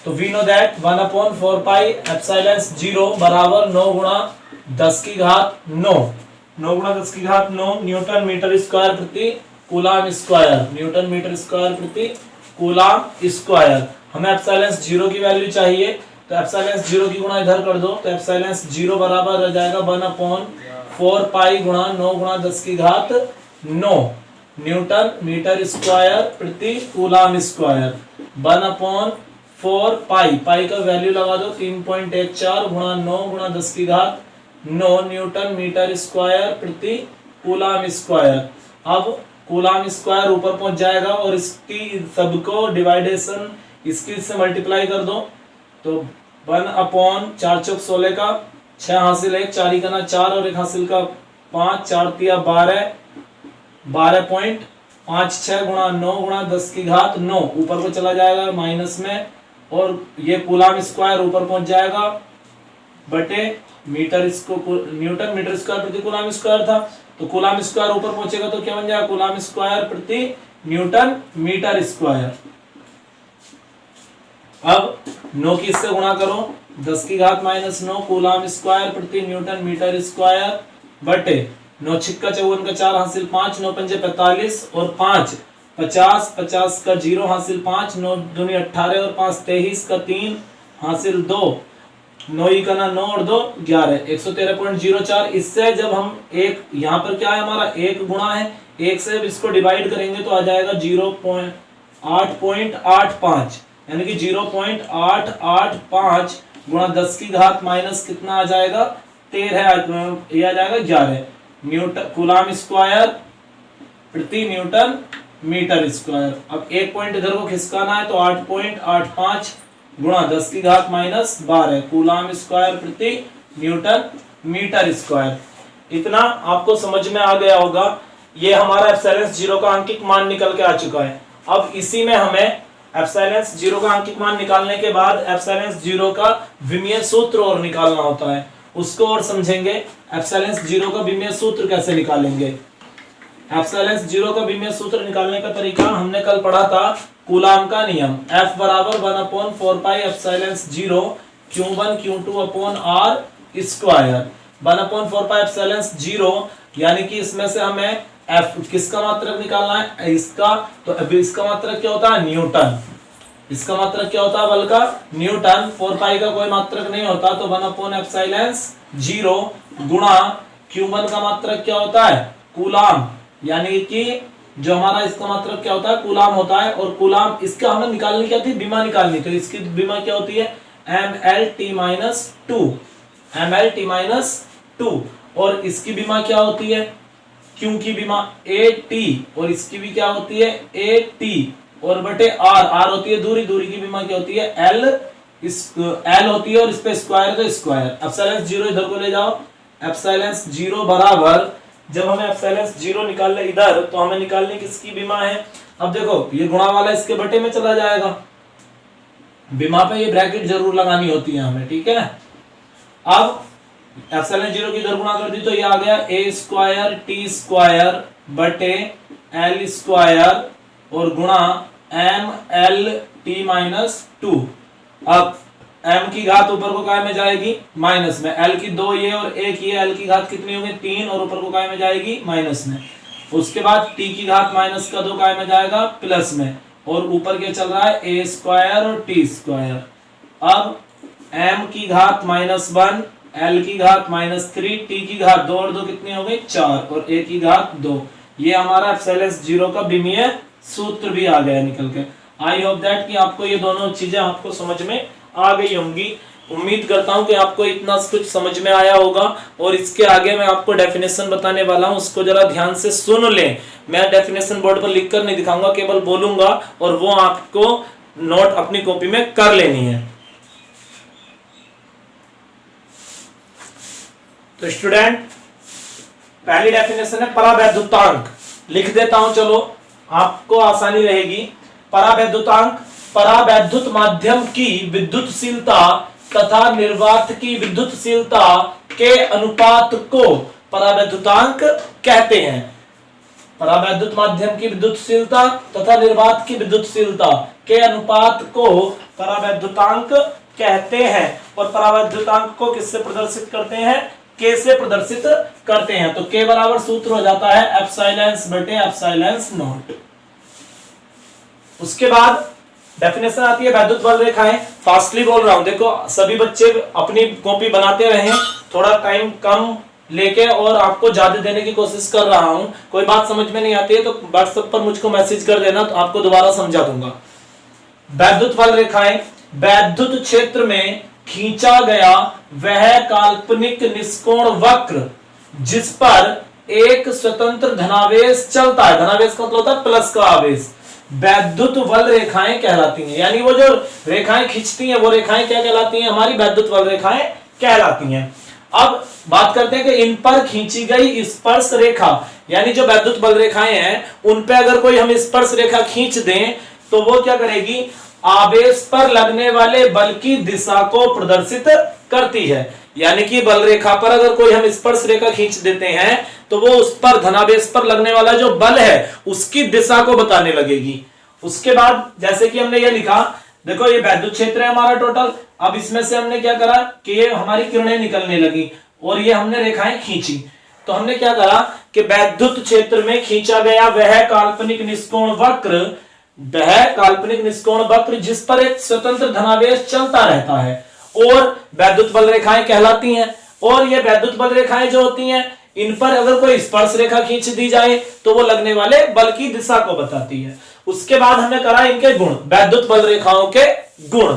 तो we know that 1/4 pi epsilon 0 बराबर 9 गुणा 10 की घात 9 9 गुणा 10 की घात 9 न्यूटन मीटर स्क्वायर प्रति coulomb square, newton meter square प्रति कूलम स्क्वायर। हमें एप्सिलॉन 0 की वैल्यू चाहिए, तो एप्सिलॉन 0 की गुणा इधर कर दो, तो एप्सिलॉन 0 बराबर रह जाएगा 1/4 पाई गुणा 9 गुणा 10 की घात 9 न्यूटन मीटर स्क्वायर प्रति कूलम स्क्वायर। 1/4 पाई, पाई का वैल्यू लगा दो 3.14 गुणा 9 गुणा 10 की घात 9 न्यूटन मीटर स्क्वायर प्रति कूलम स्क्वायर। अब कूलम स्क्वायर ऊपर पहुंच जाएगा और इसकी सबको डिवाइडेशन इसकी से मल्टीप्लाई कर दो, तो 1/4 चौक 16 का 6 हासिल 1 4 का ना 4 और 1 हासिल का 5 4 तिया 12 12.56 गुणा 9 गुणा 10 की घात 9 ऊपर को चला जाएगा माइनस में, और ये कूलम स्क्वायर ऊपर पहुंच जाएगा बटे मीटर, इसको न्यूटन मीटर स्क्वायर प्रति कूलम स्क्वायर था, तो कूलम स्क्वायर ऊपर पहुंचेगा तो क्या बन जाएगा कूलम स्क्वायर प्रति न्यूटन मीटर स्क्वायर। अब 9 की इससे गुणा करो 10 की घात -9 कूलम स्क्वायर प्रति न्यूटन मीटर स्क्वायर बटे 9 छिक्का 54 का 4 हासिल 5 9 पंजे 45 और 5 50 50 का 0 हासिल 5 9 दूनी 18 और 5 23 का 3 हासिल 2 9 का ना 9 और 2 11 113.04। इससे जब हम एक यहाँ पर क्या है हमारा एक गुणा है, एक से इसको डिवाइड करेंगे तो आ जाएगा 0.885 यानी कि 0.885 गुणा 10 की घात माइनस कितना आ जाएगा 13, ये आ जाएगा 11 न्यूटन कूलम स्क्वायर प्रति न्यूटन मीटर स्क्वायर। अब एक पॉइंट इधर को खिसकाना है तो 8.85 गुणा 10 की घात -12 कूलम स्क्वायर प्रति न्यूटन मीटर स्क्वायर। इतना आपको समझ में आ गया होगा। ये हमारा एप्सिलॉन 0 का अंकित मान निकल के आ चुका है। अब इसी में हमें एप्सिलॉन 0 का अंकित मान निकालने के बाद एप्सिलॉन 0 का विमीय सूत्र और निकालना होता है, उसको और समझेंगे। एप्सिलॉन 0 का विमीय सूत्र कैसे निकालेंगे। एप्सिलॉन 0 का विमीय सूत्र निकालने का तरीका हमने कल पढ़ा था, कूलम का नियम। F बराबर 1/4 pi epsilon 0 Q1 Q2 upon R square. 1/4 pi epsilon 0 यानी कि इसमें से हमें F किसका मात्रक निकालना है, इसका, तो इसका मात्रक क्या होता है न्यूटन, इसका मात्रक क्या होता है बल का न्यूटन। 4 पाई का कोई मात्रक नहीं होता, तो 1/एप्सिलॉन 0 गुणा Q1 का मात्रक क्या होता है कूलम, यानी कि जो हमारा इसका मात्रक क्या होता है कूलम होता है, और कूलम इसका हमें निकालनी क्या थी बीमा निकालनी, तो इसकी बीमा क्या होती है mLt-2 mLt-2, और इसकी बीमा क्या होती है Q की बीमा AT, और इसकी भी क्या होती है AT और बटे R होती है दूरी, दूरी की बीमा क्या होती है L होती है, और इस पे स्क्वायर तो स्क्वायर। एप्सिलॉन 0 इधर को ले जाओ, एप्सिलॉन 0 बराबर, जब हमें एप्सिलॉन 0 निकालना इधर तो हमें निकालनी किसकी बीमा है। अब देखो ये गुणा वाला इसके बटे में चला जाएगा, बीमा पे ये ब्रैकेट जरूर लगानी होती है हमें, ठीक है। अब एप्सिलॉन 0 की इधर गुणा कर दी तो ये आ गया a स्क्वायर t स्क्वायर बटे l स्क्वायर और गुणा mLt-2। अब m की घात ऊपर को काय में जाएगी माइनस में, l की 2 ये और 1 ये, l की घात कितनी होगी 3 और ऊपर को काय में जाएगी माइनस में। उसके बाद t की घात -2 काय में जाएगा प्लस में, और ऊपर क्या चल रहा है a स्क्वायर और t स्क्वायर। अब m की घात -1 l की घात -3 t की घात 2 और 2 कितनी हो गई 4 और a की घात 2। ये हमारा एप्सिलॉन 0 का विमीय सूत्र भी आ गया निकल के। आई होप दैट कि आपको ये दोनों चीजें आपको समझ में आ गई होंगी। उम्मीद करता हूं कि आपको इतना कुछ समझ में आया होगा, और इसके आगे मैं आपको डेफिनेशन बताने वाला हूं, उसको जरा ध्यान से सुन लें। मैं डेफिनेशन बोर्ड पर लिखकर नहीं दिखाऊंगा, केवल बोलूंगा और वो आपको नोट अपनी कॉपी में कर लेनी है। तो स्टूडेंट पहली डेफिनेशन है परावैद्युतांक, लिख देता हूं, चलो आपको आसानी रहेगी। परावैद्युतांक परावैद्युत माध्यम की विद्युतशीलता तथा निर्वात की विद्युतशीलता के अनुपात को परावैद्युतांक कहते हैं। परावैद्युत माध्यम की विद्युतशीलता तथा निर्वात की विद्युतशीलता के अनुपात को परावैद्युतांक कहते हैं। और परावैद्युतांक को किससे प्रदर्शित करते हैं? के से प्रदर्शित करते हैं। तो के बराबर सूत्र हो जाता है एप्सिलॉन्स बटे एप्सिलॉन्स नॉट। उसके बाद डेफिनेशन आती है वैद्युत बल रेखाएं। फास्टली बोल रहा हूं, देखो सभी बच्चे अपनी कॉपी बनाते रहें, थोड़ा टाइम कम लेके और आपको ज्यादा देने की कोशिश कर रहा हूं। कोई बात समझ में नहीं आती है तो व्हाट्सएप पर मुझको मैसेज कर देना, तो आपको दोबारा समझा दूंगा। वैद्युत बल रेखाएं वैद्युत क्षेत्र में खींचा गया वह काल्पनिक निष्कोण वक्र जिस पर एक स्वतंत्र धनावेश चलता है। धनावेश का मतलब होता है प्लस का आवेश। वैद्युत बल रेखाएं कहलाती हैं। यानी वो जो रेखाएं खींचती हैं वो रेखाएं क्या कहलाती हैं? हमारी वैद्युत बल रेखाएं कहलाती हैं। अब बात करते हैं कि इन पर खींची गई स्पर्श रेखा, यानी जो वैद्युत बल रेखाएं हैं उन पे अगर कोई हम स्पर्श रेखा खींच दें तो वो क्या करेगी? आवेश पर लगने वाले बल की दिशा को प्रदर्शित करती है। यानी कि बल रेखा पर अगर कोई हम स्पर्श रेखा खींच देते हैं तो वो उस पर धनावेश पर लगने वाला जो बल है उसकी दिशा को बताने लगेगी। उसके बाद जैसे कि हमने ये लिखा, देखो ये वैद्युत क्षेत्र है हमारा टोटल। अब इसमें से हमने क्या करा कि ये हमारी किरणें निकलने लगी और ये हमने रेखाएं खींची। तो हमने क्या करा कि वैद्युत क्षेत्र में खींचा गया वह काल्पनिक निष्कोण वक्र जिस पर एक स्वतंत्र धनावेश चलता रहता है और वैद्युत बल रेखाएं कहलाती हैं। और ये वैद्युत बल रेखाएं जो होती हैं इन पर अगर कोई स्पर्श रेखा खींच दी जाए तो वो लगने वाले बल की दिशा को बताती है। उसके बाद हमने करा इनके गुण, वैद्युत बल रेखाओं के गुण।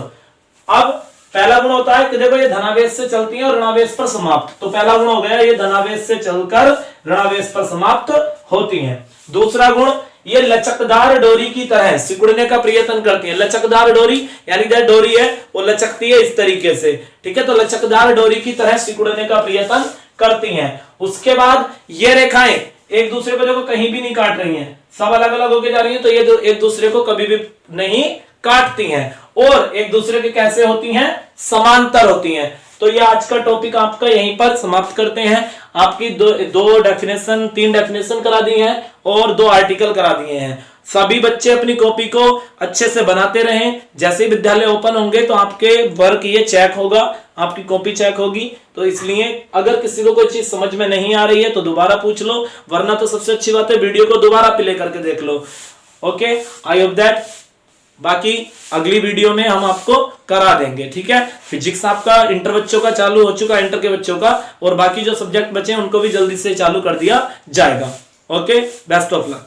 अब पहला गुण होता है कि देखो ये धनावेश से चलती है और ऋणावेश पर समाप्त। तो पहला गुण हो गया ये धनावेश से चलकर ऋणावेश पर समाप्त होती हैं। दूसरा गुण, ये लचकदार डोरी की तरह सिकुड़ने का प्रयत्न करती है। लचकदार डोरी यानी जो डोरी है वो लचकती है इस तरीके से, ठीक है। तो लचकदार डोरी की तरह सिकुड़ने का प्रयत्न करती हैं। उसके बाद ये रेखाएं एक दूसरे को देखो कहीं भी नहीं काट रही हैं, सब अलग अलग होके जा रही हैं, तो ये एक दूसरे को कभी भी नहीं काटती हैं और एक दूसरे के कैसे होती हैं? समांतर होती हैं। तो ये आज का टॉपिक आपका यहीं पर समाप्त करते हैं। आपकी तीन डेफिनेशन करा दी हैं और 2 आर्टिकल करा दिए हैं। सभी बच्चे अपनी कॉपी को अच्छे से बनाते रहें। जैसे ही विद्यालय ओपन होंगे तो आपके वर्क ये चेक होगा, आपकी कॉपी चेक होगी। तो इसलिए अगर किसी को कोई चीज समझ में नहीं आ रही है तो दोबारा पूछ लो, वरना तो सबसे अच्छी बात है वीडियो को दोबारा प्ले करके देख लो। ओके, आई होप दैट बाकी अगली वीडियो में हम आपको करा देंगे, ठीक है। फिजिक्स आपका इंटर बच्चों का चालू हो चुका, इंटर के बच्चों का, और बाकी जो सब्जेक्ट बचे हैं उनको भी जल्दी से चालू कर दिया जाएगा। Okay, best of luck.